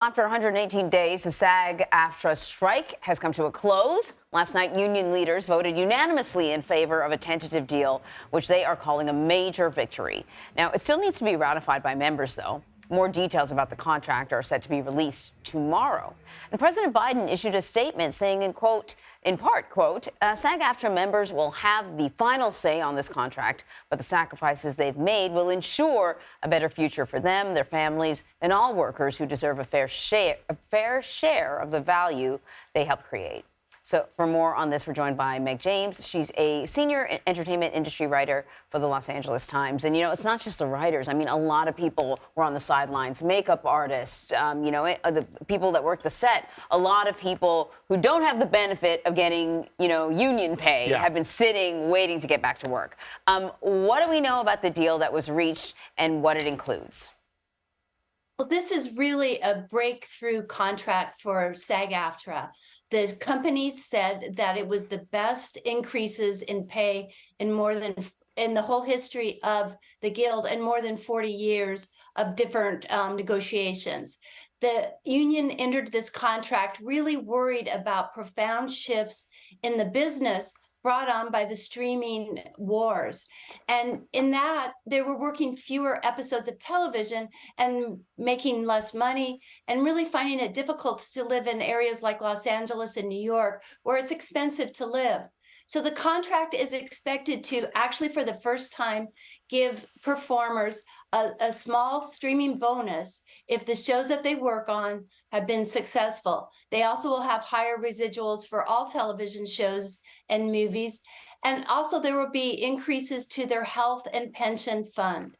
After 118 days, the SAG-AFTRA strike has come to a close. Last night, union leaders voted unanimously in favor of a tentative deal, which they are calling a major victory. Now, it still needs to be ratified by members, though. More details about the contract are set to be released tomorrow. And President Biden issued a statement saying, in part, SAG-AFTRA members will have the final say on this contract, but the sacrifices they've made will ensure a better future for them, their families, and all workers who deserve a fair share of the value they help create. So for more on this, we're joined by Meg James. She's a senior entertainment industry writer for the Los Angeles Times. And, you know, it's not just the writers. I mean, a lot of people were on the sidelines, makeup artists, the people that work the set. A lot of people who don't have the benefit of getting, union pay have been sitting, waiting to get back to work. What do we know about the deal that was reached and what it includes? Well, this is really a breakthrough contract for SAG-AFTRA. The company said that it was the best increases in pay in the whole history of the Guild and more than 40 years of different negotiations. The union entered this contract really worried about profound shifts in the business brought on by the streaming wars. And in that, they were working fewer episodes of television and making less money and really finding it difficult to live in areas like Los Angeles and New York, where it's expensive to live. So the contract is expected to actually, for the first time, give performers a small streaming bonus if the shows that they work on have been successful. They also will have higher residuals for all television shows and movies. And also there will be increases to their health and pension fund.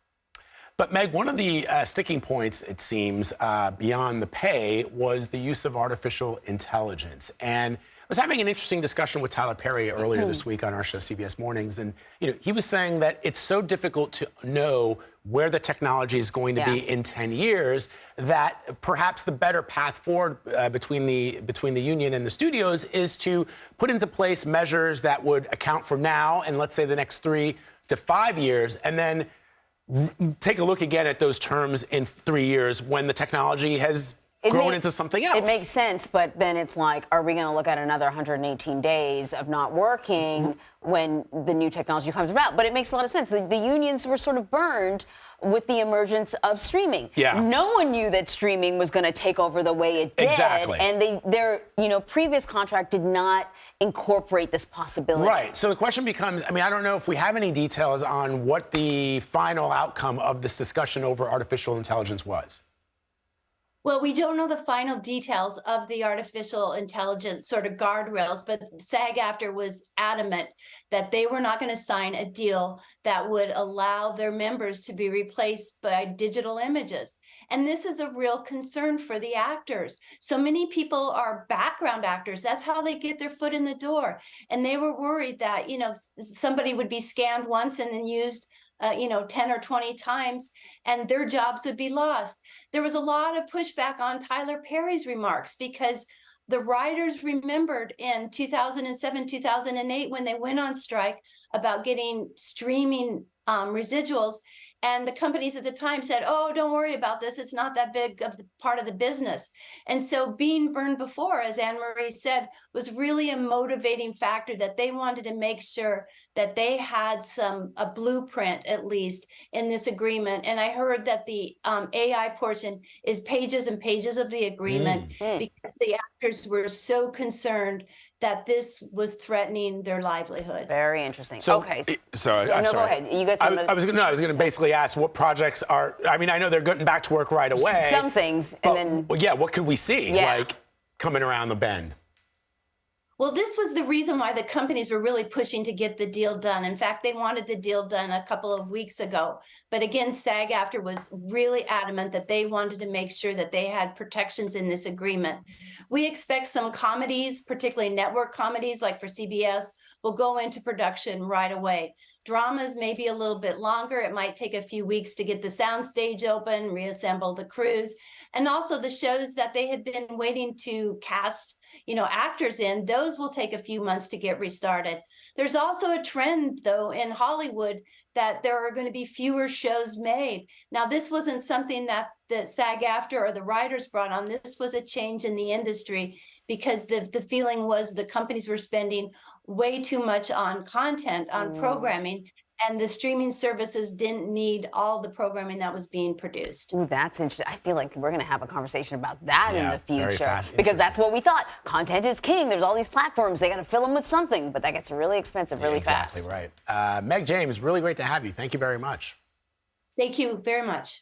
But Meg, one of the sticking points, it seems, beyond the pay was the use of artificial intelligence. And I was having an interesting discussion with Tyler Perry earlier this week on our show, CBS Mornings. And, he was saying that it's so difficult to know where the technology is going to be in 10 years, that perhaps the better path forward between the union and the studios is to put into place measures that would account for now and, let's say, the next 3 to 5 years, and then take a look again at those terms in 3 years when the technology has grown into something else. It makes sense, but then it's like, are we going to look at another 118 days of not working when the new technology comes about? But it makes a lot of sense. The unions were sort of burned with the emergence of streaming. Yeah. No one knew that streaming was going to take over the way it did. Exactly. And their previous contract did not incorporate this possibility. Right. So the question becomes, I don't know if we have any details on what the final outcome of this discussion over artificial intelligence was. Well, we don't know the final details of the artificial intelligence sort of guardrails, but SAG-AFTRA was adamant that they were not going to sign a deal that would allow their members to be replaced by digital images. And this is a real concern for the actors. So many people are background actors. That's how they get their foot in the door. And they were worried that, somebody would be scanned once and then used 10 or 20 times, and their jobs would be lost. There was a lot of pushback on Tyler Perry's remarks because the writers remembered in 2007, 2008, when they went on strike about getting streaming residuals. And the companies at the time said, oh, don't worry about this. It's not that big of the part of the business. And so being burned before, as Anne-Marie said, was really a motivating factor, that they wanted to make sure that they had a blueprint, at least, in this agreement. And I heard that the AI portion is pages and pages of the agreement because the actors were so concerned that this was threatening their livelihood. Very interesting. So, okay. Sorry. Go ahead. You got some. I was going to basically ask what projects are. I know they're getting back to work right away. Some things, and then. Well, yeah. What could we see? Like coming around the bend? Well, this was the reason why the companies were really pushing to get the deal done. In fact, they wanted the deal done a couple of weeks ago. But again, SAG-AFTRA was really adamant that they wanted to make sure that they had protections in this agreement. We expect some comedies, particularly network comedies like for CBS, will go into production right away. Dramas may be a little bit longer. It might take a few weeks to get the soundstage open, reassemble the crews. And also the shows that they had been waiting to cast, actors in, those those will take a few months to get restarted. There's also a trend, though, in Hollywood that there are going to be fewer shows made. Now, this wasn't something that the SAG-AFTRA or the writers brought on. This was a change in the industry because the feeling was the companies were spending way too much on content, on programming, and the streaming services didn't need all the programming that was being produced. Ooh, that's interesting. I feel like we're going to have a conversation about that in the very future. fast. Because that's what we thought. Content is king. There's all these platforms. They got to fill them with something, but that gets really expensive really fast. Exactly right. Meg James, really great to have you. Thank you very much. Thank you very much.